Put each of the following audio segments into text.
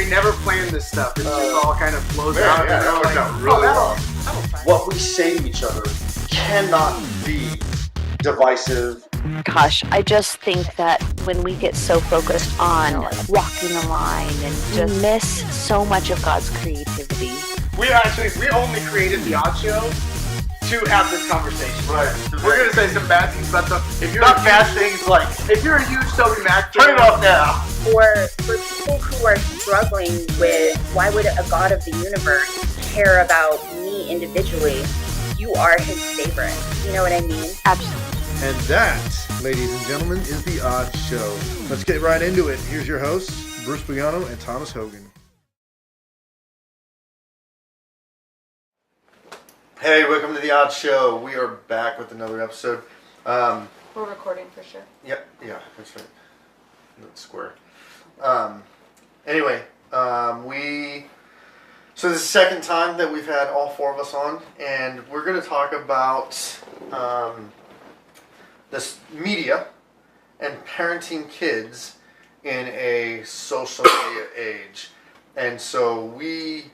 we never plan this stuff. It just all kind of flows out. Yeah, that worked out really well. What we say to each other cannot be divisive. Gosh, I just think that when we get so focused on walking the line and just miss so much of God's creativity. We only created the Odd Show to have this conversation. Right. We're gonna say some bad things about stuff. If you're Not bad things like, if you're a huge Toby Mac turn it off now. For people who are struggling with why would a God of the universe care about me individually, you are his favorite. You know what I mean? Absolutely. And that, ladies and gentlemen, is The Odd Show. Let's get right into it. Here's your hosts, Bruce Bugano and Thomas Hogan. Hey, welcome to The Odd Show. We are back with another episode. We're recording for sure. Yep, yeah, that's right. That's square. So this is the second time that we've had all four of us on, and we're going to talk about this media and parenting kids in a social media age. And so we,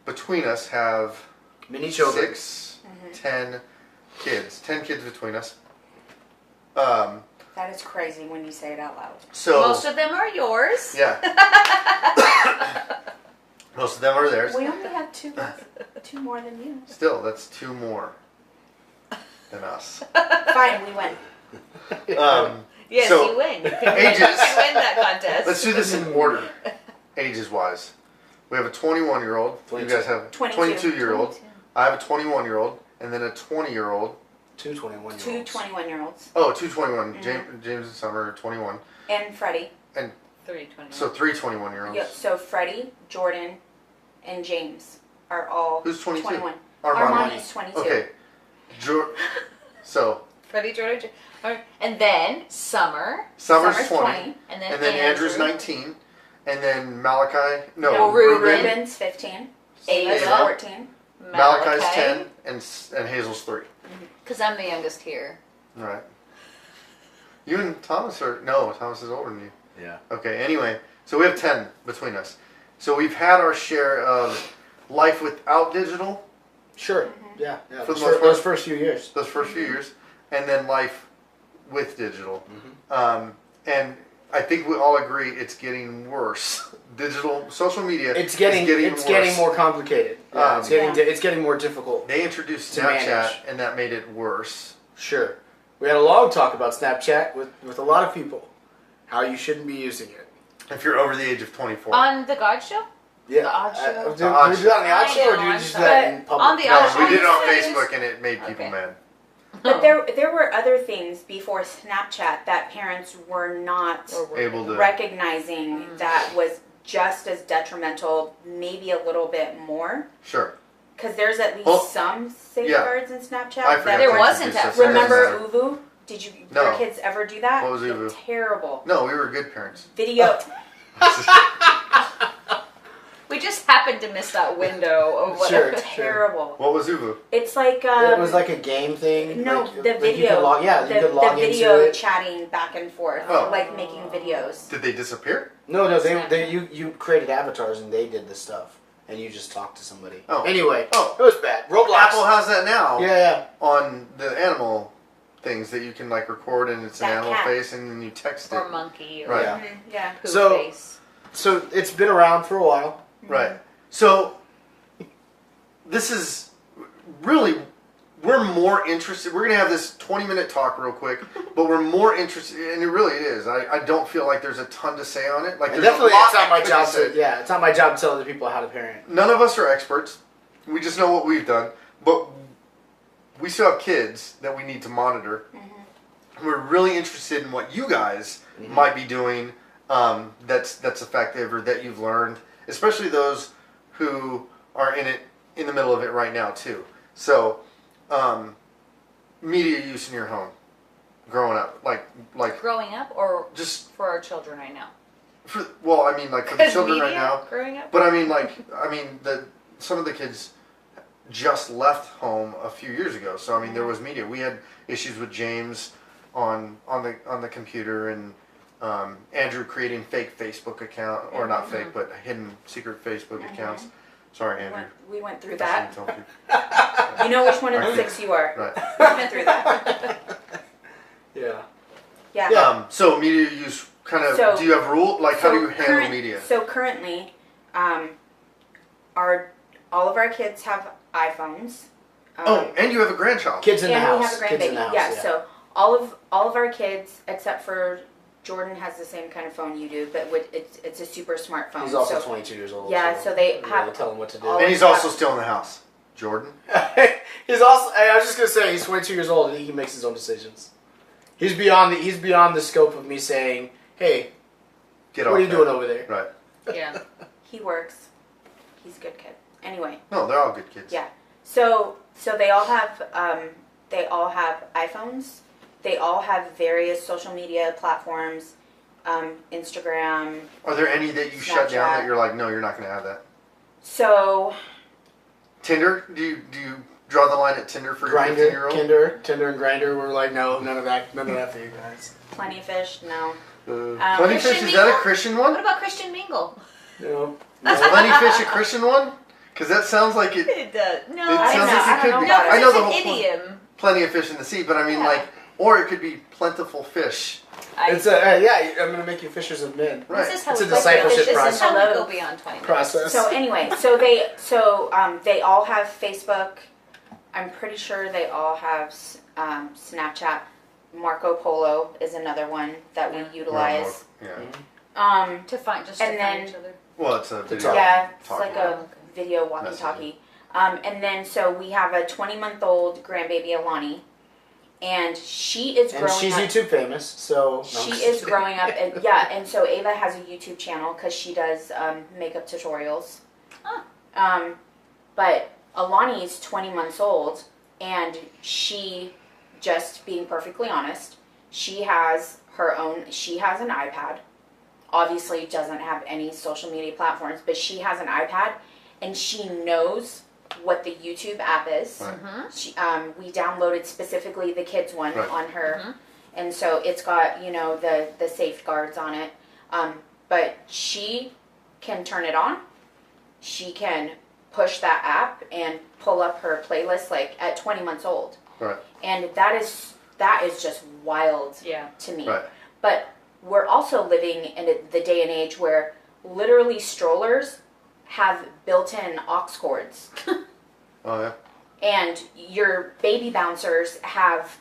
between us, have Mini children. 10 kids. 10 kids between us. That is crazy when you say it out loud. So most of them are yours. Yeah. Most of them are theirs. We only have two more than you. Still, that's two more than us. Fine, we win. Yes, so you win. ages. You win that contest. Let's do this in order, ages-wise. We have a 21-year-old. You guys have a 22-year-old. I have a 21-year-old, and then a 20-year-old. Two 21-year-olds. Two 21-year-olds. Oh, two 21. Mm-hmm. James and Summer are 21. And Freddie. And 3 21. so 3 21-year-olds. Yep, so Freddie, Jordan, and James are all Who's 22? 21. Armani. Armani's 22. Okay. So Freddie, Jordan, and then Summer's 20. And And then Andrew's 19. And then Malachi. No, Ruben's 15. Ava's Ava. 14. Malachi's 10. And Hazel's 3. Because I'm the youngest here. Right. You and Thomas are... No, Thomas is older than you. Yeah. Okay, anyway. So we have 10 between us. So we've had our share of life without digital. Sure. Mm-hmm. Yeah. For the most part. Those first few years. Those first few years. And then life with digital. Mm-hmm. And I think we all agree it's getting worse. Digital, social media It's getting worse. more complicated. Yeah, it's getting more difficult. They introduced to Snapchat, manage. and that made it worse. Sure. We had a long talk about Snapchat with a lot of people. How you shouldn't be using it. If you're over the age of 24. On the God Show? Yeah. The Odd Show? Did we do that on the Odd Show, or did we just do that in public? On the Odd Show. No, we did it on Yes. Facebook, and it made people mad. Oh. But there were other things before Snapchat that parents were not Able to... recognizing that was just as detrimental, maybe a little bit more. Sure. Because there's at least some safeguards in Snapchat. I forgot There to wasn't introduce at this. Remember Uvu? Did No. your kids ever do that? What was Uvu? Terrible. No, we were good parents. Video. We just happened to miss that window of what Sure. Terrible. What was Uvu? It's like it was like a game thing. no, like, the like video. You could log, you could log the video into it. chatting back and forth, Oh. like making videos. Did they disappear? No, you created avatars and they did the stuff, and you just talked to somebody. Oh. Anyway, Oh. it was bad. Roblox. Apple has that now. Yeah. On the animal things that you can like record, and it's an That animal cat. face, and then you text it. or monkey or Right. Yeah. Yeah. poo So- face. So it's been around for a while. Right. So this is really, we're more interested. We're going to have this 20-minute talk real quick, but we're more interested, and it really is. I don't feel like there's a ton to say on it. Like And there's definitely, a lot it's not my that job could be to. said. Yeah, it's not my job to tell other people how to parent. None of us are experts. We just know what we've done, but we still have kids that we need to monitor. We're really interested in what you guys might be doing that's effective or that you've learned, especially those who are in the middle of it right now too. So, media use in your home, growing up, like Growing up or just for our children right now? for the children media, right now. Growing up? But some of the kids just left home a few years ago. So there was media. We had issues with James on the computer, and Andrew creating fake Facebook account, or not fake, but hidden secret Facebook accounts. Sorry, Andrew. We went through I that. shouldn't tell people. You know which one of the 6 you are. Right. We went through that. Yeah. Yeah. So media use kind of. So- do you have rule? Like, how do you handle current- media? So currently, all of our kids have iPhones. And you have a grandchild. Kids in the and house. we have a Kids in grandbaby. the house, Yeah. So all of our kids, except for Jordan, has the same kind of phone you do, but it's a super smartphone. He's also so, 22 years old. Yeah, so they I don't have really tell him what to do. all- And he's also still in the house. Jordan. He's also. I was just gonna say he's 22 years old and he makes his own decisions. He's beyond the scope of me saying, "Hey, Get what off are you that. doing over there?" Right. Yeah. He works. He's a good kid. Anyway. No, they're all good kids. Yeah. So they all have iPhones. They all have various social media platforms, Instagram. Are there any that you shut down Snapchat. that you're like, no, you're not going to have that? So Tinder? Do you draw the line at Tinder for your Grinder, 15-year-old? Tinder and Grinder were like, no, none of that for you guys. Plenty of Fish, no. Plenty Fish, Christian is that a Mingle? Christian What one? about Christian Mingle? No. Plenty Fish a Christian one? Because that sounds like it. It does. No, It I sounds don't like know. it could I don't be. know. I know it's the an whole point. idiom. Plenty of fish in the sea, but I mean, Yeah. like, or it could be plentiful fish. It's a I'm gonna make you fishers of men. Right. This is how It's a we go discipleship beyond- This is how we process. go beyond 20 minutes. Process. So anyway, they all have Facebook. I'm pretty sure they all have Snapchat. Marco Polo is another one that we utilize. Yeah. To find And to then- find each other. Well, it's a talk. video. Yeah, it's talk like about a video walkie-talkie. Messaging. And then so we have a 20-month-old grandbaby Alani, and she is And growing she's up. YouTube famous, so no, She I'm just is kidding. growing up, and yeah, and so Ava has a YouTube channel because she does makeup tutorials. Huh. But Alani's 20 months old, and she, just being perfectly honest, she has an iPad. Obviously doesn't have any social media platforms, but she has an iPad, and she knows what the YouTube app is. Right. She, we downloaded specifically the kids one Right. on her, and so it's got the safeguards on it. But she can turn it on. She can push that app and pull up her playlist like at 20 months old. Right. And that is just wild Yeah. to me. Right. But we're also living in the day and age where literally strollers have built-in aux cords. Oh, yeah. And your baby bouncers have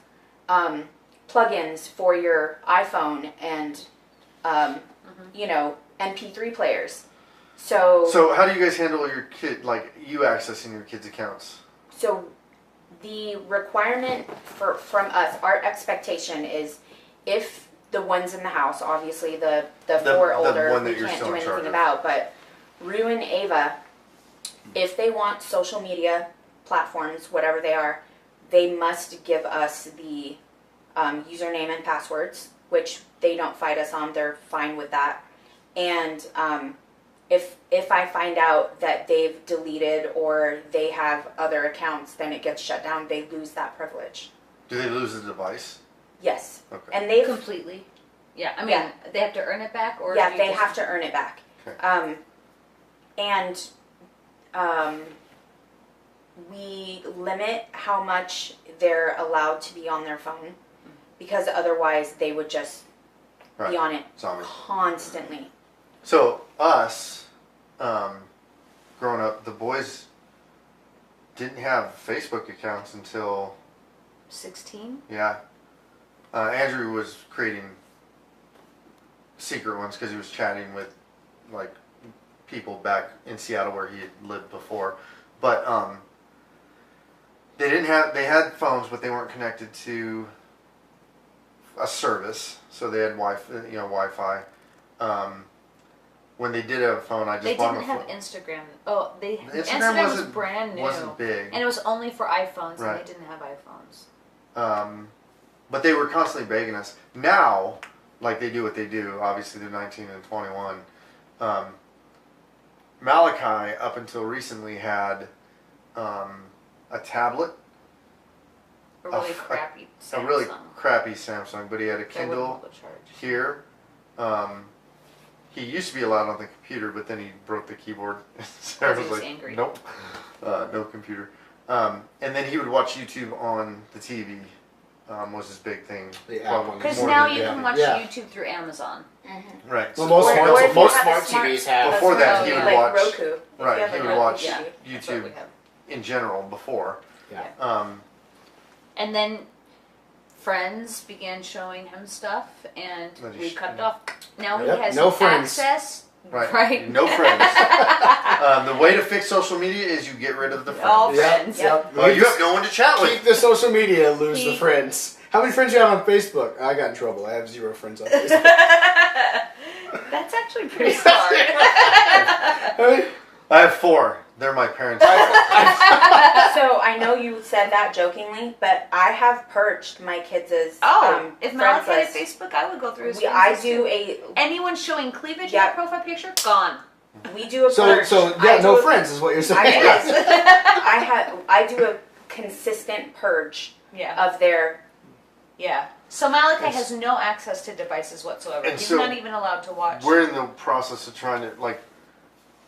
plugins for your iPhone and MP3 players. So how do you guys handle your kid, like you accessing your kids' accounts? So the requirement from us, our expectation is if the ones in the house, obviously the four older, one that we you're can't still do in charge anything of. about, but Rue and Ava, if they want social media platforms, whatever they are, they must give us the username and passwords, which they don't fight us on. They're fine with that. And if I find out that they've deleted or they have other accounts, then it gets shut down. They lose that privilege. Do they lose the device? Yes. Okay. And they've Completely. Yeah. I mean, Yeah. they have to earn it back, or yeah, do you they just- have to earn it back. Okay. We limit how much they're allowed to be on their phone because otherwise they would just Right. be on it Zombies. constantly. So us, growing up, the boys didn't have Facebook accounts until 16. Andrew was creating secret ones because he was chatting with like people back in Seattle where he had lived before, but they had phones, but they weren't connected to a service, so they had Wi-Fi. When they did have a phone, I just They bought didn't them a have phone. Instagram. Oh, Instagram was brand new. Wasn't big. And it was only for iPhones, Right. and they didn't have iPhones. But they were constantly begging us. Now, like they do what they do, obviously they're 19 and 21. Malachi, up until recently, had a tablet, A really a crappy Samsung. a really crappy Samsung, but he had a that wouldn't Kindle hold a charge. here, he used to be allowed on the computer, but then he broke the keyboard. Sarah He was was like, angry. nope, no computer. And then he would watch YouTube on the TV. Was his big thing. The app on Because More now than you that. can watch Yeah. YouTube through Amazon. Right. Well, So most Or smart, if you most have a smart smart- TVs have. Before that, Oh, he would yeah. Like watch. Roku. If you Right, have he a would Roku watch TV. That's what we YouTube have. in general before. Yeah. And then friends began showing him stuff, and That he we sh- cut it off. Now Yep, he has no friends. access. Right. No friends. The way to fix social media is you get rid of the friends. All Yep, friends. yep. Well, you have no one to chat Keep with. the social media, lose the He- friends. How many friends you have on Facebook? I got in trouble. I have 0 friends on Facebook. That's actually pretty smart. Hey, I have 4. They're my parents. So I know you said that jokingly, but I have purged my kids' if friends Malachi had list. Facebook, I would go through his friends I list do too. a Anyone showing cleavage in Yeah. their profile picture, gone. we do a so purge. yeah, I no do a- friends is what you're saying. I do a consistent purge Yeah. of their. Yeah. So Malachi has no access to devices whatsoever. And He's so not even allowed to watch. We're in the process of trying to, like,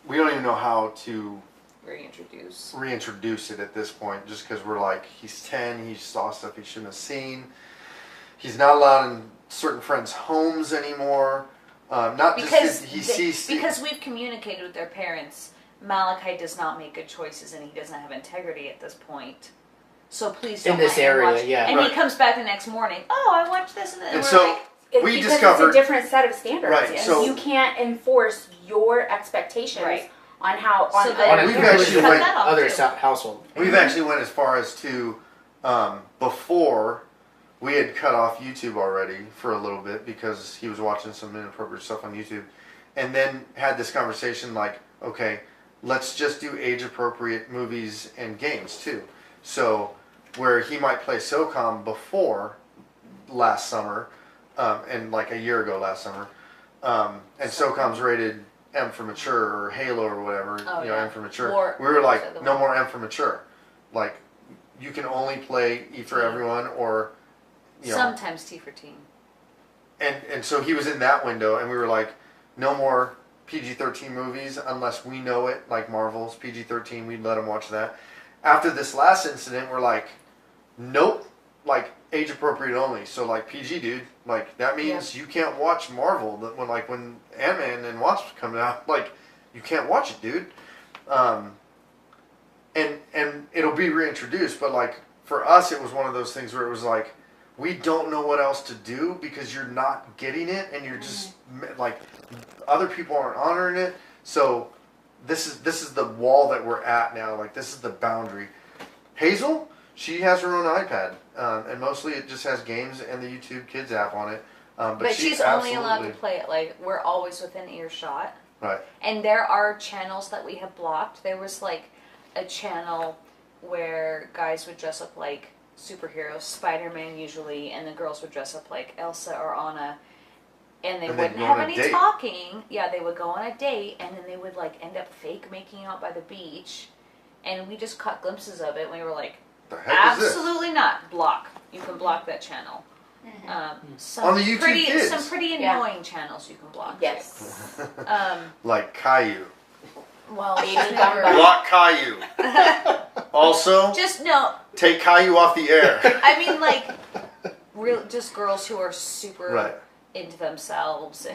we don't even know how to Reintroduce. reintroduce it at this point, just because we're like, he's 10, he saw stuff he shouldn't have seen. He's not allowed in certain friends' homes anymore. Not Because just he sees. because we've communicated with their parents, Malachi does not make good choices and he doesn't have integrity at this point. So please don't In this let him area, watch. yeah. And Right. he comes back the next morning. Oh, I watched this and then And we're so like, we Because discovered. it's a different set of standards. Right, And so- you can't enforce your expectations Right. on how So on, then on we've you actually cut went- that off Other too. household. We've actually went as far as to before we had cut off YouTube already for a little bit because he was watching some inappropriate stuff on YouTube, and then had this conversation like, okay, let's just do age appropriate movies and games too. So where he might play SOCOM before last summer, and like a year ago last summer, and SOCOM's rated M for mature or Halo or whatever, Oh, you know, yeah. M for mature. War- We were like, War's the no one. more M for mature. Like, you can only play E for everyone, or you know, sometimes T for teen. and so he was in that window, and we were like, no more PG-13 movies unless we know it, like Marvel's PG-13. We'd let him watch that. After this last incident, we're like, nope, like age appropriate only. So like PG, dude, like that means you can't watch Marvel. That when Ant-Man and Wasp come out, like you can't watch it, dude. And it'll be reintroduced, but like for us, it was one of those things where it was like, we don't know what else to do because you're not getting it, and you're just like other people aren't honoring it. So this is the wall that we're at now. Like this is the boundary. Hazel, she has her own iPad, and mostly it just has games and the YouTube Kids app on it. But she's only allowed to play it, like, we're always within earshot. Right. And there are channels that we have blocked. There was, like, a channel where guys would dress up like superheroes, Spider-Man usually, and the girls would dress up like Elsa or Anna. And they And they'd wouldn't go have on a any date. talking. Yeah, they would go on a date, and then they would, like, end up fake making out by the beach. And we just caught glimpses of it, and we were like, The heck is this? absolutely not. Block. You can block that channel. Some On the YouTube pretty, Kids. Some pretty Yeah. annoying channels you can block. yes. Like Caillou. Well, Baby she's Gumbo. never- Block Caillou. Also, just no. take Caillou off the air. I mean, like, real, just girls who are super Right. into themselves,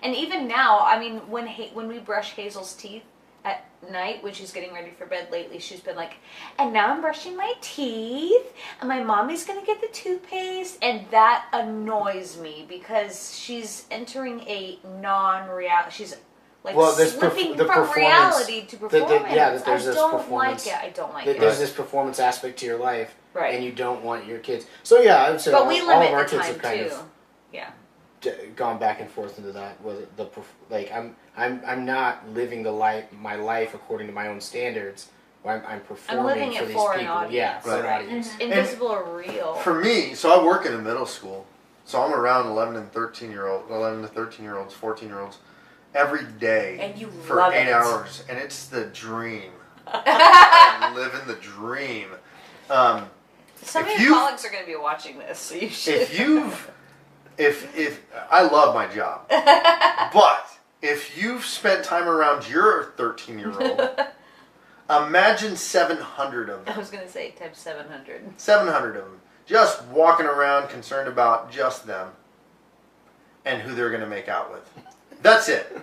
and even now, I mean, when we brush Hazel's teeth at night when she's getting ready for bed lately, she's been like, and now I'm brushing my teeth, and my mommy's gonna get the toothpaste, and that annoys me because she's entering a non-reality. She's like Well, there's slipping the from performance- reality to the- performance. yeah, I there's this don't performance- like it. I don't like There's it. this performance aspect to your life, Right. and you don't want your kids. So yeah, I would say But we all limit of our the kids time have kind too. of Yeah. gone back and forth into that. Was it the like I'm not living my life according to my own standards. I'm performing living for it these for an people. audience. Yeah, for an Right. audience. Invisible or real. For me, so I work in a middle school, so I'm around 11 to 13 year olds, 14 year olds, every day And you for love 8 it. hours, and it's the dream. I'm living the dream. Some if of you- your colleagues are going to be watching this, so you should. If you've if I love my job, but if you've spent time around your 13-year-old, imagine 700 of I them. was gonna say times 700. 700 of them just walking around concerned about just them and who they're going to make out with. That's it.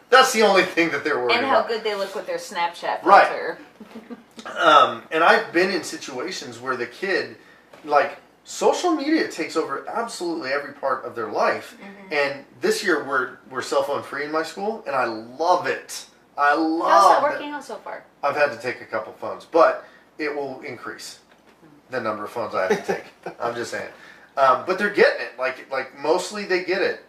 That's the only thing that they're worried And about. how good they look with their Snapchat Right. filter. And I've been in situations where the kid, like, social media takes over absolutely every part of their life. And this year we're cell phone free in my school, and I love it. I love How's that working out so far? I've had to take a couple phones, but it will increase the number of phones I have to take. I'm just saying. But they're getting it. Like mostly they get it.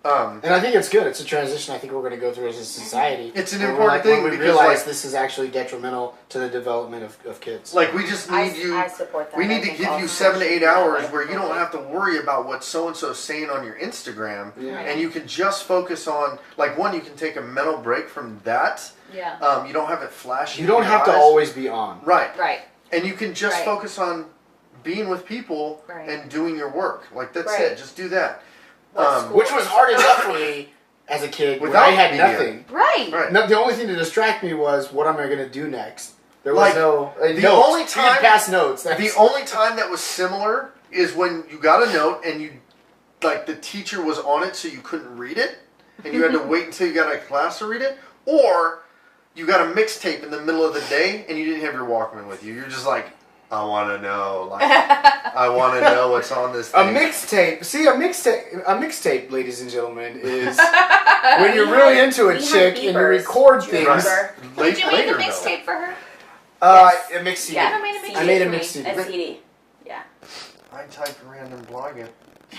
And I think it's good. It's a transition I think we're going to go through as a society. It's an Where important thing when we because, realize like, this is actually detrimental to the development of kids. Like, we just need you. I support that. We I need to think give all you social 7 to 8 media hours is where you don't okay. have to worry about what so and so is saying on your Instagram, Yeah. and you can just focus on, like, one, you can take a mental break from that. Yeah. You don't have it flashing. You don't in your have to eyes. always be on. Right. Right. And you can just Right. focus on being with people Right. and doing your work. Like, that's Right. it. Just do that. What school- Which was hard enough for me as a kid when Without I had media. nothing. Right. Right. No, the only thing to distract me was what am I going to do next? There was Like, no the notes. only You could time- pass notes. The That's- only time that was similar is when you got a note and you, like, the teacher was on it so you couldn't read it, and you had to wait until you got out of class to read it, or you got a mixtape in the middle of the day and you didn't have your Walkman with you. You're just like, I want to know, like, I want to know what's on this A thing. mixtape. See, a mixtape, ladies and gentlemen, is when you're really into a we had chick and you beepers. record Do you things. remember? Did you make a Later, though. mixtape for her? A mixed CD. Yeah, I made a CD I made a for me. mixed CD. A CD. Yeah. I typed random blogging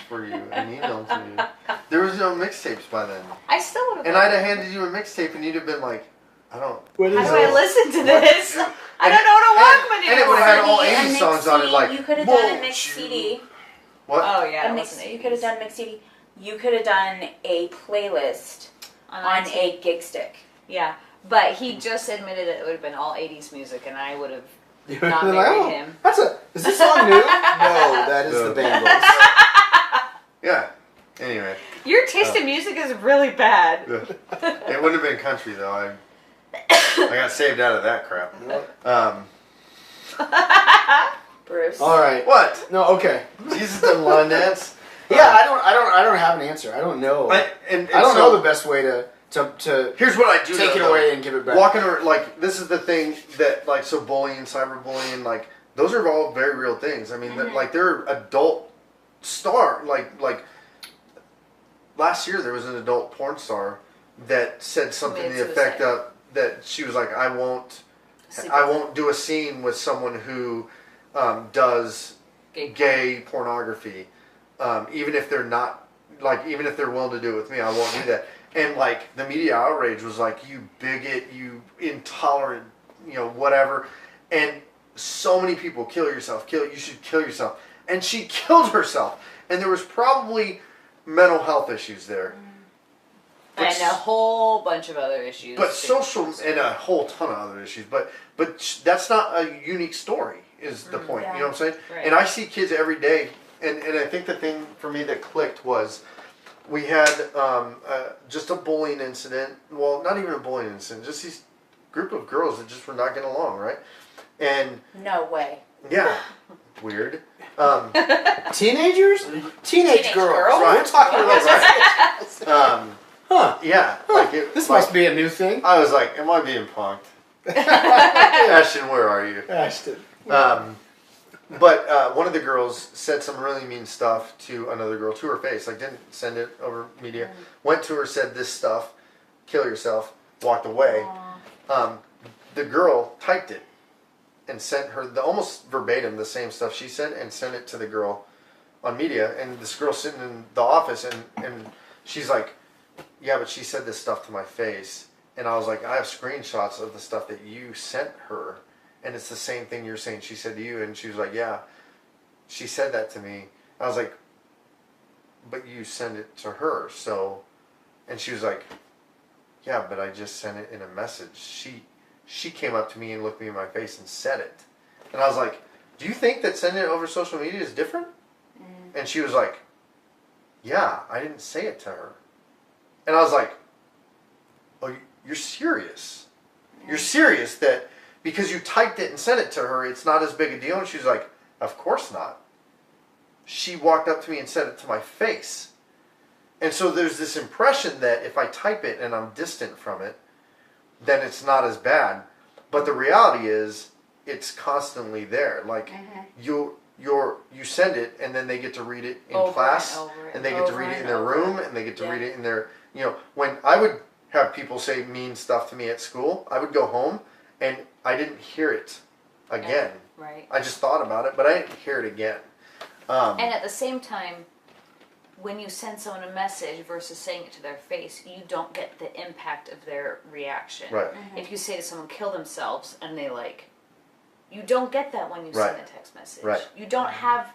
for you and emailed to you. There was no mixtapes by then. I still would have. And I'd have handed you a mixtape and you'd have been like, I don't. What How is do I it? listen to What this? to do. I don't know what a Walkman is. And it would have had all A 80s mixed songs on it, CD. like, You could have done a won't mixed you- CD. What? Oh yeah, A it mix, wasn't you could have done mixed CD. You could have done a playlist on iTunes. a gig stick. Yeah, but he just admitted that it would have been all 80s music, and I would have You not would've been married like, oh, him. Is this song new? No, that is No. the Bangles. Yeah. Anyway, Your taste in music is really bad. it would have been country though. I got saved out of that crap. Bruce. All right. What? No, okay. Jesus done line dance. Yeah, I don't have an answer. I don't know. I And don't so, know the best way to Here's what I do. take it know, away and give it back. Walking around, like, this is the thing that, like, so bullying, cyberbullying, like, those are all very real things. I mean, that, like, they're adult star. Like, last year there was an adult porn star that said something to Made the effect suicide. of that she was like, I won't do a scene with someone who does gay pornography, even if they're not, like, even if they're willing to do it with me, I won't do that. And, like, the media outrage was like, you bigot, you intolerant, you know, whatever. And so many people, you should kill yourself. And she killed herself. And there was probably mental health issues there. And a whole bunch of other issues. But social, and a whole ton of other issues. But that's not a unique story, is the point. Yeah. You know what I'm saying? Right. And I see kids every day. And I think the thing for me that clicked was we had just a bullying incident. Well, not even a bullying incident. Just these group of girls that just were not getting along, right? And No way. yeah, weird. Teenagers? Teenage girls. girls? We're talking about Right. Huh. Yeah, like it, This like, must be a new thing. I was like, am I being punked? Ashton, where are you? Ashton. But one of the girls said some really mean stuff to another girl to her face. Like, didn't send it over media. Went to her, said this stuff, kill yourself, walked away. The girl typed it and sent her almost verbatim the same stuff she said and sent it to the girl on media. And this girl sitting in the office and she's like, yeah, but she said this stuff to my face. And I was like, I have screenshots of the stuff that you sent her. And it's the same thing you're saying she said to you. And she was like, yeah, she said that to me. I was like, but you sent it to her. So, and she was like, yeah, but I just sent it in a message. She came up to me and looked me in my face and said it. And I was like, do you think that sending it over social media is different? And she was like, yeah, I didn't say it to her. And I was like, oh, you're serious? You're serious that because you typed it and sent it to her, it's not as big a deal? And she's like, of course not. She walked up to me and said it to my face. And so there's this impression that if I type it and I'm distant from it, then it's not as bad. But the reality is, it's constantly there. Like, you send it, and then they get to read it in Over class, and they get to read it in their room, and they get to read it in their, when I would have people say mean stuff to me at school, I would go home, and I didn't hear it again. Right. I just thought about it, but I didn't hear it again. And at the same time, when you send someone a message versus saying it to their face, you don't get the impact of their reaction. Right. If you say to someone, kill themselves, and they you don't get that when you send a text message. Right. You don't have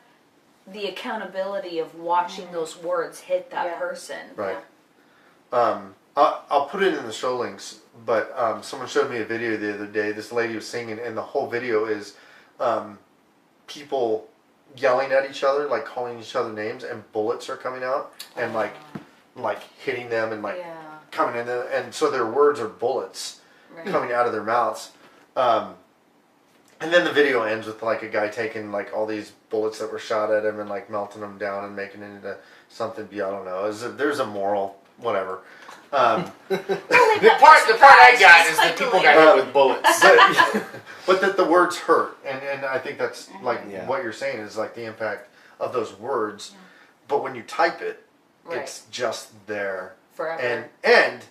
the accountability of watching those words hit that person. Right. I'll put it in the show links, but someone showed me a video the other day. This lady was singing, and the whole video is people yelling at each other, like calling each other names, and bullets are coming out and like hitting them and coming in there, and so their words are bullets coming out of their mouths. And then the video ends with like a guy taking like all these bullets that were shot at him and like melting them down and making it into something. I don't know. There's a moral, whatever. The part I got is that people got hit with bullets. But that the words hurt, and I think that's like what you're saying is like the impact of those words. But when you type it, it's just there forever. And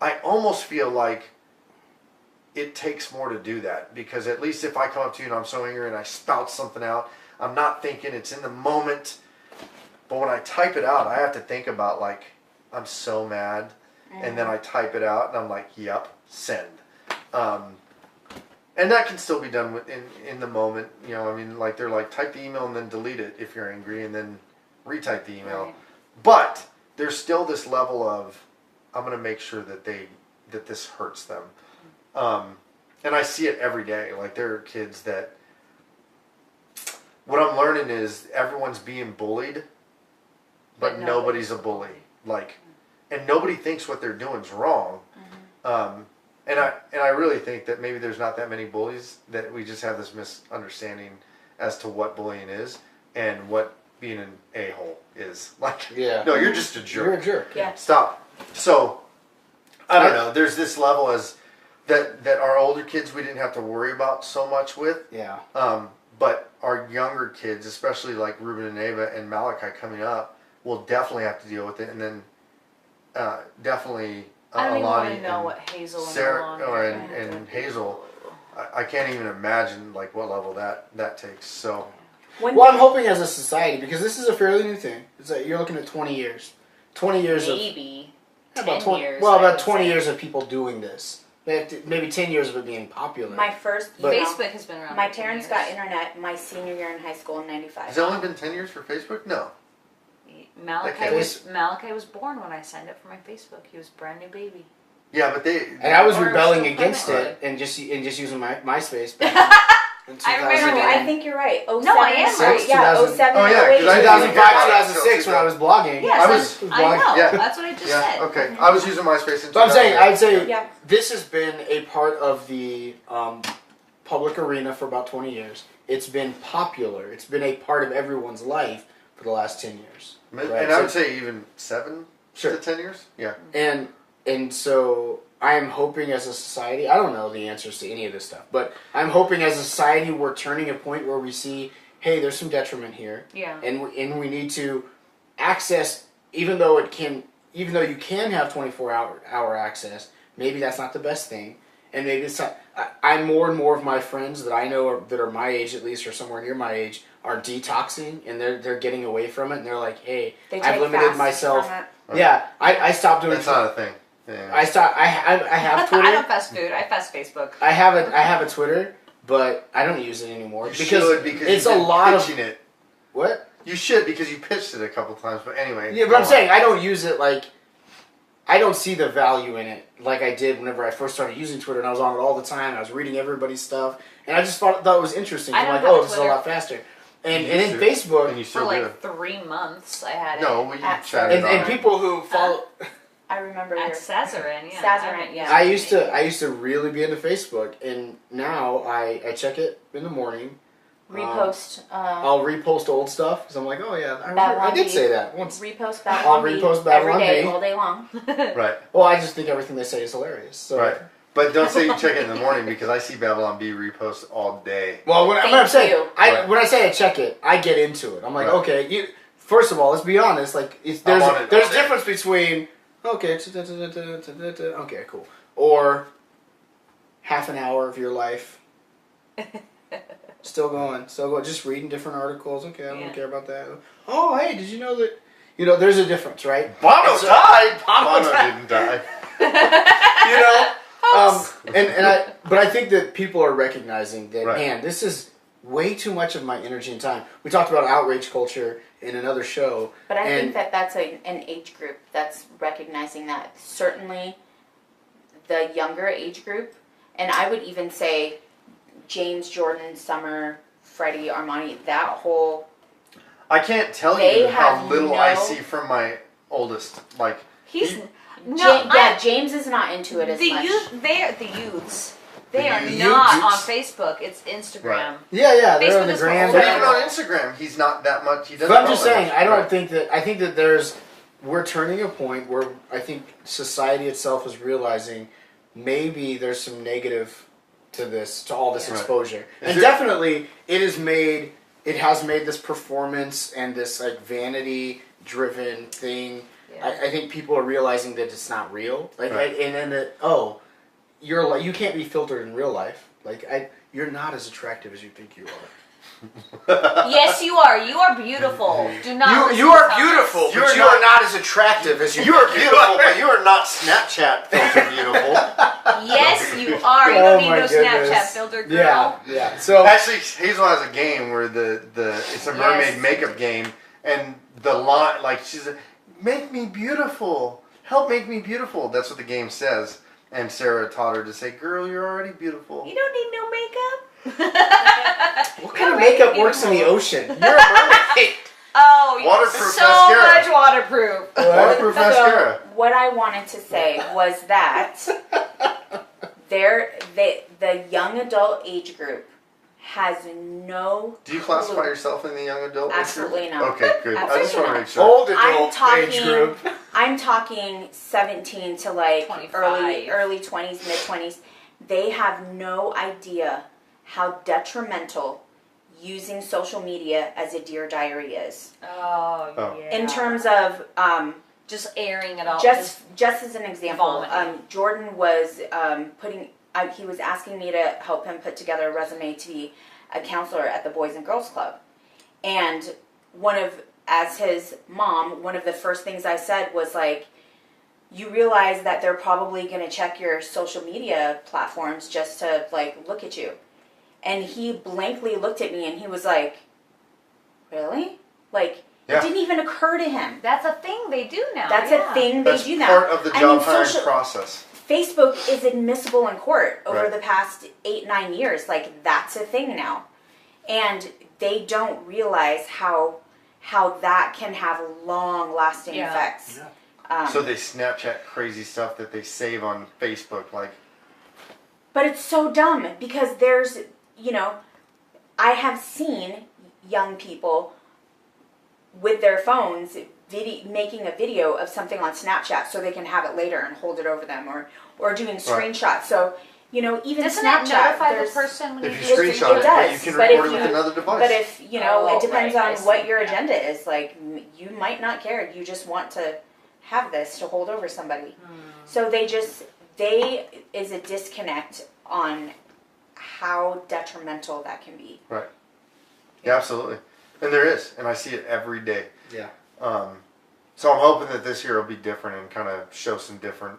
I almost feel like it takes more to do that, because at least if I come up to you and I'm so angry and I spout something out, I'm not thinking, it's in the moment. But when I type it out, I have to think about like, I'm so mad. And then I type it out and I'm like, yep, send. And that can still be done in the moment. I mean, like they're like, type the email and then delete it if you're angry, and then retype the email. But there's still this level of, I'm going to make sure that this hurts them. And I see it every day. Like there are kids that, what I'm learning is everyone's being bullied, but nobody's a bully. Like, and nobody thinks what they're doing is wrong. And I really think that maybe there's not that many bullies, that we just have this misunderstanding as to what bullying is and what being an a-hole is. Like, no, you're just a jerk. You're a jerk. Yeah. Stop. So, I don't know. There's this level as that our older kids we didn't have to worry about so much with. Yeah. But our younger kids, especially like Ruben and Ava and Malachi coming up, will definitely have to deal with it. And then definitely I don't even Alani want to know and what Hazel and Sarah and Hazel. I can't even imagine like what level that takes. So. Well, I'm hoping as a society, because this is a fairly new thing. It's like you're looking at 20 years. 20 years maybe of... 10 about years. Well, about 20 years of people doing this. Maybe 10 years of it being popular. My first Facebook has been around. My for 10 parents years. got internet my senior year in high school in '95. Has it only been 10 years for Facebook? No. Malachi was born when I signed up for my Facebook. He was a brand new baby. Yeah, but they... And I was Or rebelling still against pregnant. it and just using my MySpace back in I remember 2000. I think you're right. 07, No, I am right. Yeah, 2000. 07, Oh, yeah, 08. 'cause I 2005, 2006 when I was blogging. Yes, I I know. yeah. That's what I just Yeah, said. okay. I was using MySpace in So I'm saying, 2008. I'd say Yeah. this has been a part of the public arena for about 20 years. It's been popular. It's been a part of everyone's life for the last 10 years. And Right, I so- would say even 7 to 10 years? Yeah. And so I am hoping as a society, I don't know the answers to any of this stuff, but I'm hoping as a society we're turning a point where we see, hey, there's some detriment here. Yeah. And we need to access, even though you can have 24-hour access, maybe that's not the best thing. And maybe it's not, I'm more and more of my friends that I know that are my age at least, or somewhere near my age, are detoxing, and they're getting away from it, and they're like, hey, They I've take limited fasts myself. from it. Yeah, I stopped doing That's not a thing. Yeah. I have Twitter. I don't fast food. I fast Facebook. I have a Twitter, but I don't use it anymore You because should, because it's you've a been lot pitching of it. what? You should, because you pitched it a couple times. But anyway. Yeah, but I'm saying I don't use it like I don't see the value in it like I did whenever I first started using Twitter, and I was on it all the time. I was reading everybody's stuff, and I just thought it was interesting. I I'm don't like, have oh, a this is a Twitter. lot faster. And You in used to- Facebook, and you For still like do. 3 months, I had No, it we at chatted on and it. people who follow. I remember at your Sazarin. Yeah, Sazarin, yeah. I used to really be into Facebook, and now I check it in the morning. repost. I'll repost old stuff because I'm like, oh yeah, I Babylon did Bee. say that once. Repost I'll Babylon Bee repost every Babylon day, Bee. all day long. Right, Well, I just think everything they say is hilarious. So. right. But don't say you check it in the morning because I see Babylon Bee repost all day. Well, when Thank I'm saying, you. Right. when I say I check it, I get into it. I'm like, Right. okay, first of all, let's be honest. Like, I'm on it there's all day. difference between okay, cool, or half an hour of your life. Still going, just reading different articles. Okay, I don't Yeah. care about that. Oh, hey, did you know that? There's a difference, right? Bono And so- died. Bono Bono died. didn't die. You know, but I think that people are recognizing that, Right. man, this is way too much of my energy and time. We talked about outrage culture in another show. But I and think that that's an age group that's recognizing that. Certainly the younger age group, and I would even say James, Jordan, Summer, Freddie, Armani, that whole... I can't tell They you how have little I no- see from my oldest. Like, He's he- no. James is not into it as The much. youth. They are the youths. They The are youths. not on Youths. Facebook. It's Instagram. Right. yeah, they're Facebook on the is for gram. older but they're- even on Instagram, he's not that much. He doesn't. But I'm know just that saying, much. I don't Right. think that. I think that we're turning a point where I think society itself is realizing maybe there's some negative to all this Right. exposure, Is and there- definitely it has made this performance and this like vanity driven thing. Yeah. I think people are realizing that it's not real. Like, Right. and then that you can't be filtered in real life. Like you're not as attractive as you think you are. Yes, you are. You are beautiful. Do not. listen You are to Thomas. beautiful, but You're you are not as attractive as you. You are think beautiful, but you are not Snapchat filter beautiful. Yes, you are. You Oh don't need my no goodness. Snapchat filter, girl. Yeah. So Actually, Hazel has a game where it's a mermaid Yes. makeup game, and the line like she's like, "Make me beautiful, help make me beautiful." That's what the game says. And Sarah taught her to say, "Girl, you're already beautiful." You don't need no makeup. what kind of makeup works in the ocean? You're a mermaid. Oh, you're Waterproof so mascara. much waterproof. Waterproof So mascara. what I wanted to say was that the young adult age group has no Do you classify clue. yourself in the young adult? age group? Absolutely not. Okay, good. I just Absolutely want to not. make sure. Old I'm adult talking age group. I'm talking 17 to like 25. early 20s, mid 20s. They have no idea how detrimental using social media as a Dear Diary is. Oh, Oh. yeah. In terms of just airing it all. just as an example, vomiting. Jordan was he was asking me to help him put together a resume to be a counselor at the Boys and Girls Club. And as his mom, one of the first things I said was like, you realize that they're probably going to check your social media platforms just to like look at you. And he blankly looked at me and he was like, really? Like, Yeah. it didn't even occur to him. That's a thing they do now. That's yeah. a thing they That's do now. part of the I job mean, hiring process. Facebook is admissible in court over Right. the past 8-9 years. Like, that's a thing now. And they don't realize how that can have long-lasting Yeah. effects. So they Snapchat crazy stuff that they save on Facebook, like. But it's so dumb because there's, I have seen young people with their phones making a video of something on Snapchat so they can have it later and hold it over them, or doing screenshots. So, even Doesn't Snapchat, that notify the there's- person when If you you do screenshot it, it but does, you can but record if it with you- another device. But if, Oh, it depends right, I on see, what your yeah. agenda is. Like, you might not care. You just want to have this to hold over somebody. So they is a disconnect on how detrimental that can be. Right. Yeah, absolutely. And there is, and I see it every day. Yeah. So I'm hoping that this year will be different and kind of show some different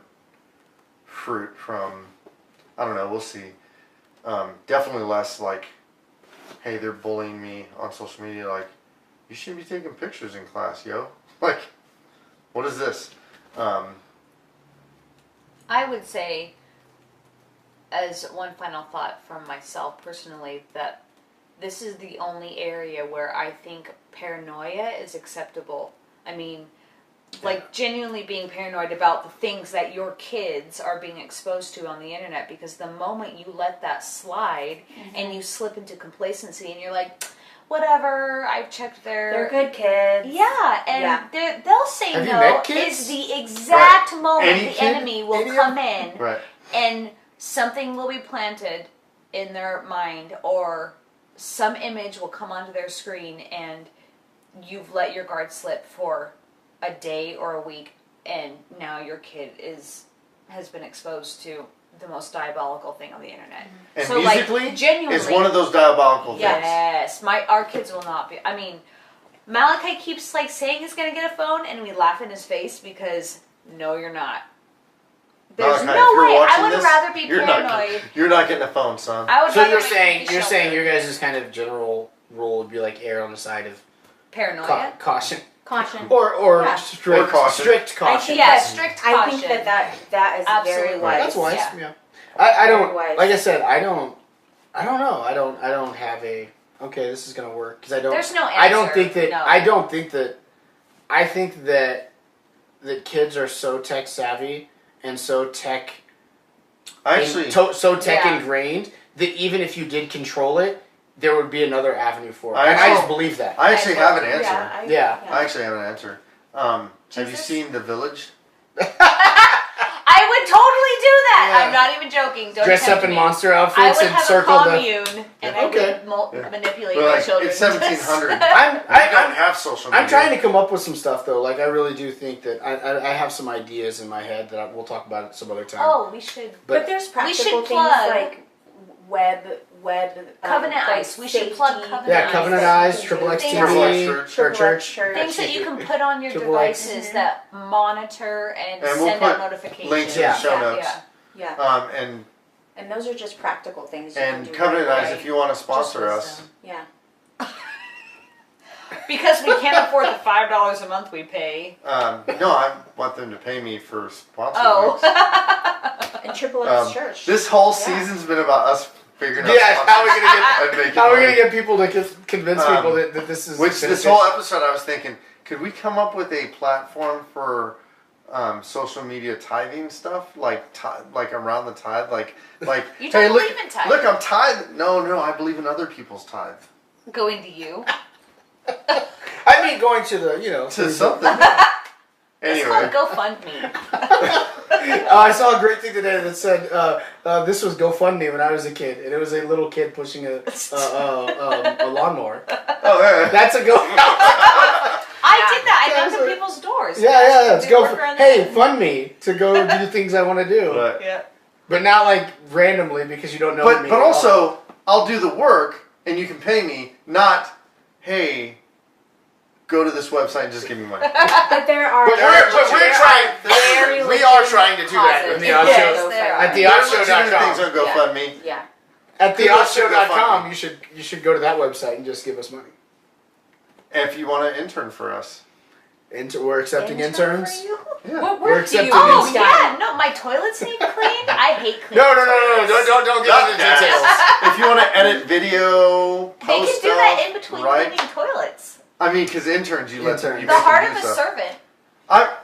fruit from, I don't know, we'll see. Definitely less like, hey, they're bullying me on social media, like, you shouldn't be taking pictures in class, yo. Like, what is this? I would say, as one final thought from myself personally, that this is the only area where I think paranoia is acceptable. I mean, like genuinely being paranoid about the things that your kids are being exposed to on the internet, because the moment you let that slide and you slip into complacency and you're like, whatever, I've checked They're good kids. Yeah, and they'll say Have you no met kids? is the exact moment Any the kid? enemy will Any of come them? in Right. and something will be planted in their mind, or some image will come onto their screen, and you've let your guard slip for a day or a week, and now your kid has been exposed to the most diabolical thing on the internet. And so musically, like genuinely, is one of those diabolical things. yes, our kids will not be. I mean, Malachi keeps like saying he's gonna get a phone, and we laugh in his face because no, you're not. There's Malachi, no if you're way. I watching would this, rather be you're paranoid. You're not getting a phone, son. I would So rather you're be saying keep your sheltered. guys' kind of general rule would be like err on the side of Paranoia. caution, Caution. or Yeah. strict Or caution. strict caution. Yeah, strict caution. I think that is Absolutely. very wise. That's wise. Yeah. Yeah. I don't. Otherwise- Like I said, I don't know. I don't have a. Okay, this is gonna work because I don't. There's no I don't answer, think that. no. I don't think that. I think that kids are so tech savvy and so tech. Actually, so tech Yeah. ingrained that even if you did control it, there would be another avenue for it. I I actually- just believe that. I actually have an answer. Yeah. Yeah. I actually have an answer. Have you Jesus? seen The Village? I would totally do that. Yeah. I'm not even joking. Don't Dress tempt up in me. monster I outfits would and have a circle the. commune, and I Okay. would Yeah. manipulate But my like, children. it's 1700. I'm I don't have social media. I'm trying to come up with some stuff though. Like I really do think that I have some ideas in my head that we'll talk about it some other time. Oh, we should. But there's practical should things plug like web Covenant like Eyes. We should plug safety. Covenant Yeah, Eyes. Covenant Eyes, Triple X Things- TV, Church. or church. Things that you can put on your Triple X. devices that monitor and, And we'll send out put notifications. links in Yeah. the show notes. Yeah. Yeah. And those are just practical things you can And do Covenant right Eyes, away. if you want to Just sponsor us, wisdom. Yeah. Because we can't afford the $5 a month we pay. no, I want them to pay me for sponsoring. Oh. And Triple X Church. This whole Yeah. season's been about us figuring out. Yeah, how are we sponsors and gonna making how are we money. gonna get people to convince people that this is Which this whole episode, I was thinking, could we come up with a platform for social media tithing stuff, like around the tithe, like You hey, don't look, believe in tithe. look, I'm tithe. No, I believe in other people's tithe Going to you. I mean, going to the to something. It's Anyway, called GoFundMe. I saw a great thing today that said this was GoFundMe when I was a kid, and it was a little kid pushing a lawnmower. oh yeah. That's a Go. I did that. I knocked That's on a- people's doors. Yeah, it's They go. work around Hey, that. fund me to go do things I want to do, But, Yeah. but not like randomly because you don't know me. but also, I'll do the work and you can pay me. Not, hey, go to this website and just give me money. But there are. But we're trying. very We are legitimate trying to do that in the causes. odd Yes, show. there are. At the There's legitimate things oddshow.com. on GoFundMe. Yeah. At the Good luck to oddshow.com, GoFundMe. you should go to that website and just give us money. If you want to intern for us. We're accepting interns. For you? Yeah. What We're work do you accepting Oh, do? yeah. No, my toilets need cleaned. I hate cleaning. No, toilets. don't get into That- details. If you want to edit video, They post can do that in stuff, between right? cleaning toilets. I mean, because interns, you let them. Interns. You The make them heart do of a stuff. servant.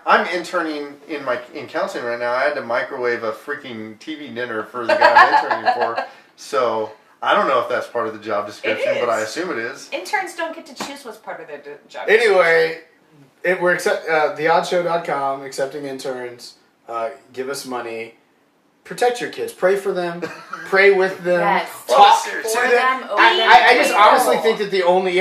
I'm interning in counseling right now. I had to microwave a freaking TV dinner for the guy I'm interning for. So I don't know if that's part of the job description, but I is. assume it is. Interns don't get to choose what's part of their job. Anyway, we're theoddshow.com, accepting interns. Give us money. Protect your kids. Pray for them. Pray with them. Yes. Talk For to For them. them, over them. I just Real. honestly think that the only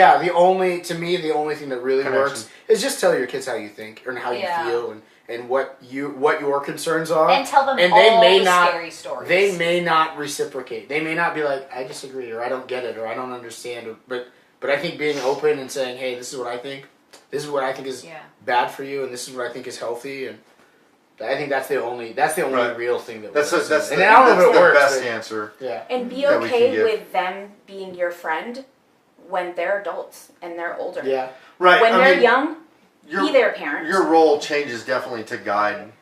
thing that really Connection. works is just tell your kids how you think and how Yeah. you feel and what your concerns are. And tell them And they all may the not- scary stories. They may not reciprocate. They may not be like, I disagree, or I don't get it, or I don't understand. But I think being open and saying, hey, this is what I think. This is what I think is Yeah. bad for you, and this is what I think is healthy. And I think that's the only Right. real thing that That's works. that's and the, I don't know that's if it the works. best but- answer. yeah. And be that we can okay give. with them being your friend when they're adults and they're older. Yeah. Right. When I they're mean, young, your, be their parent. your role changes definitely to guide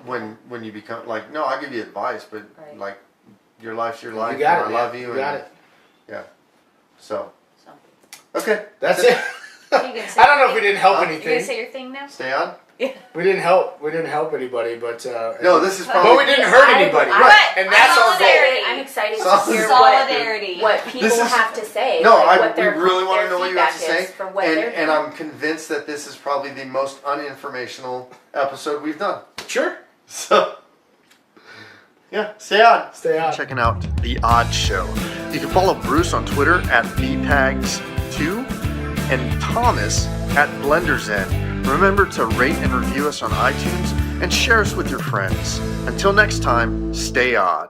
when you become like, no, I give you advice, but Right. like your life's your life. You got and it. I love you. You got and, it. Yeah. So, So. okay. That's it. You can say I don't know if we your didn't help Huh? thing. You gonna anything. say your thing now? Stay on? We didn't help. We didn't help anybody, but No, this is but probably... we didn't hurt anybody. Right. And that's our goal. Solidarity. I'm excited to Solidarity. hear Solidarity. what people This is- have to say. No, like, I what their, we really want to their know what you have to feedback say, is for what they're and doing. I'm convinced that this is probably the most uninformational episode we've done. Sure. So, yeah, stay on. Stay on. Checking out The Odd Show. You can follow Bruce on Twitter at bpags2 and Thomas at BlenderZen. Remember to rate and review us on iTunes and share us with your friends. Until next time, stay odd.